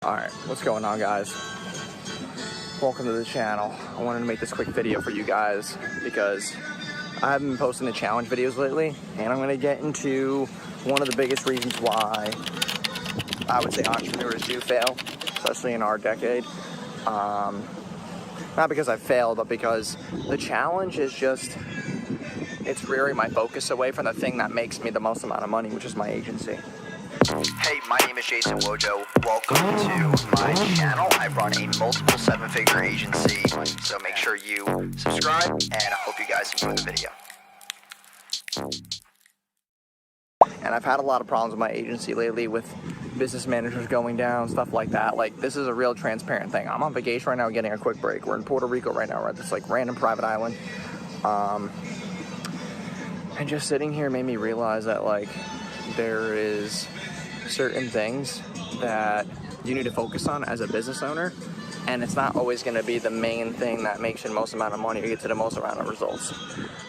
Alright, what's going on, guys? Welcome to the channel. I wanted to make this quick video for you guys because I haven't been posting the challenge videos lately, and I'm going to get into one of the biggest reasons why I would say entrepreneurs do fail, especially in our decade. Not because I failed, but because the challenge is just, it's rearing my focus away from the thing that makes me the most amount of money, which is my agency. Hey, my name is Jason Wojo. Welcome to my channel. I run a multiple seven-figure agency, so make sure you subscribe, and I hope you guys enjoy the video. And I've had a lot of problems with my agency lately with business managers going down, stuff like that. Like, this is a real transparent thing. I'm on vacation right now getting a quick break. We're in Puerto Rico right now. We're at this like random private island. And just sitting here made me realize that like there is certain things that you need to focus on as a business owner, and it's not always going to be the main thing that makes you the most amount of money or get to the most amount of results.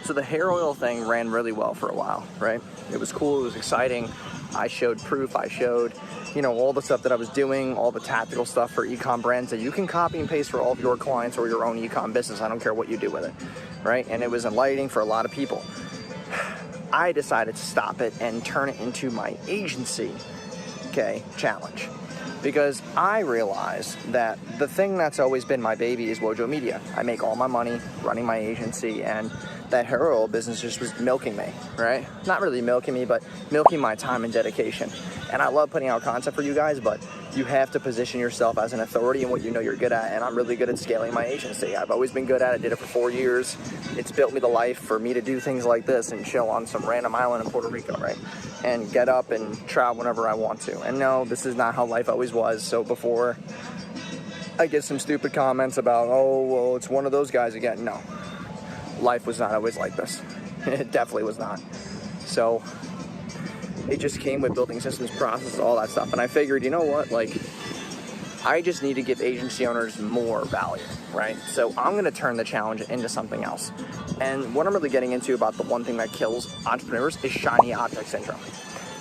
So the hair oil thing ran really well for a while, right? It was cool, it was exciting. I showed proof, I showed, you know, all the stuff that I was doing, all the tactical stuff for e-com brands that you can copy and paste for all of your clients or your own e-com business. I don't care what you do with it, right? And it was enlightening for a lot of people. I decided to stop it and turn it into my agency, challenge, because I realized that the thing that's always been my baby is Wojo Media. I make all my money running my agency, and that hair oil business just was milking me, right? Not really milking me, but milking my time and dedication. And I love putting out content for you guys, but you have to position yourself as an authority in what you know you're good at, and I'm really good at scaling my agency. I've always been good at it, did it for 4 years. It's built me the life for me to do things like this and chill on some random island in Puerto Rico, right? And get up and travel whenever I want to. And no, this is not how life always was. So before I get some stupid comments about, oh, well, it's one of those guys again. No, life was not always like this. It definitely was not. So it just came with building systems, processes, all that stuff. And I figured, you know what, like, I just need to give agency owners more value, right? So I'm going to turn the challenge into something else. And what I'm really getting into about the one thing that kills entrepreneurs is shiny object syndrome.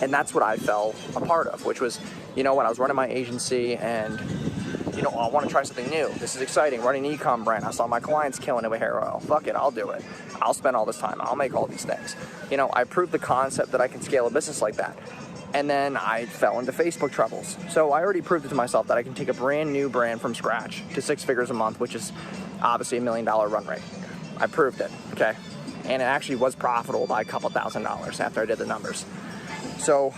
And that's what I fell a part of, which was, you know, when I was running my agency and, you know, I want to try something new. This is exciting, running an e-com brand. I saw my clients killing it with hair oil. Fuck it, I'll do it. I'll spend all this time. I'll make all these things. You know, I proved the concept that I can scale a business like that. And then I fell into Facebook troubles. So I already proved it to myself that I can take a brand new brand from scratch to 6 figures a month, which is obviously $1 million run rate. I proved it, okay? And it actually was profitable by a couple $1,000s after I did the numbers. So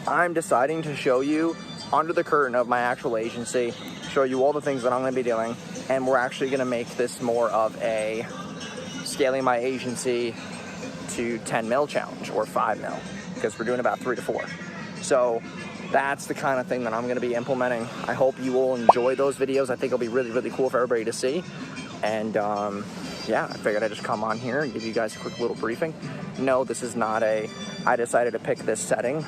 I'm deciding to show you under the curtain of my actual agency, show you all the things that I'm going to be doing, and we're actually going to make this more of a scaling my agency to 10 mil challenge or 5 mil, because we're doing about 3 to 4. So that's the kind of thing that I'm going to be implementing. I hope you will enjoy those videos. I think it'll be really, really cool for everybody to see. And yeah, I figured I'd just come on here and give you guys a quick little briefing. No, this is not I decided to pick this setting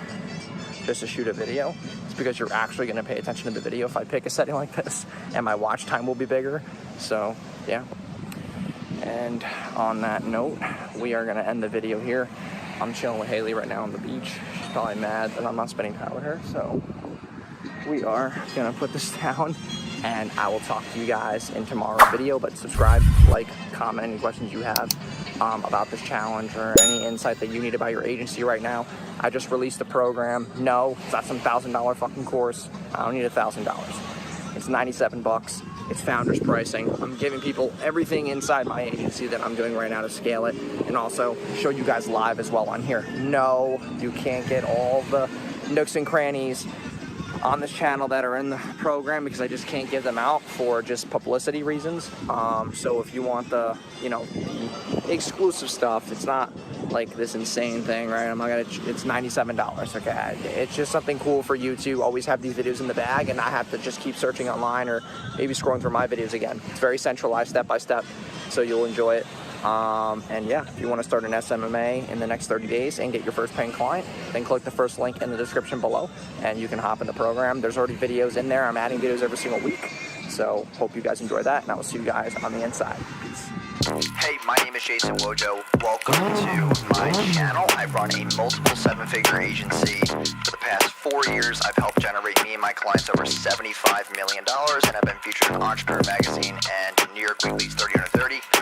just to shoot a video. It's because you're actually going to pay attention to the video if I pick a setting like this, and my watch time will be bigger. So yeah. And on that note, we are going to end the video here. I'm chilling with Haley right now on the beach. She's probably mad that I'm not spending time with her. So we are going to put this down, and I will talk to you guys in tomorrow's video. But subscribe, like, comment any questions you have about this challenge or any insight that you need about your agency right now. I just released a program. No, it's not some $1,000 fucking course. I don't need $1,000. It's $97. It's founder's pricing. I'm giving people everything inside my agency that I'm doing right now to scale it, and also show you guys live as well on here. No, you can't get all the nooks and crannies on this channel that are in the program because I just can't give them out for just publicity reasons. So if you want the, you know, the exclusive stuff, it's not like this insane thing, right? I'm not gonna, it's $97, okay? It's just something cool for you to always have these videos in the bag and not have to just keep searching online or maybe scrolling through my videos again. It's very centralized, step by step, so you'll enjoy it. And yeah, if you want to start an SMMA in the next 30 days and get your first paying client, then click the first link in the description below and you can hop in the program. There's already videos in there. I'm adding videos every single week. So hope you guys enjoy that, and I will see you guys on the inside. Peace. Hey, my name is Jason Wojo. Welcome to my channel. I run a multiple seven-figure agency for the past 4 years, I've helped generate me and my clients over $75 million, and I've been featured in Entrepreneur Magazine and New York Weekly's 30 Under 30.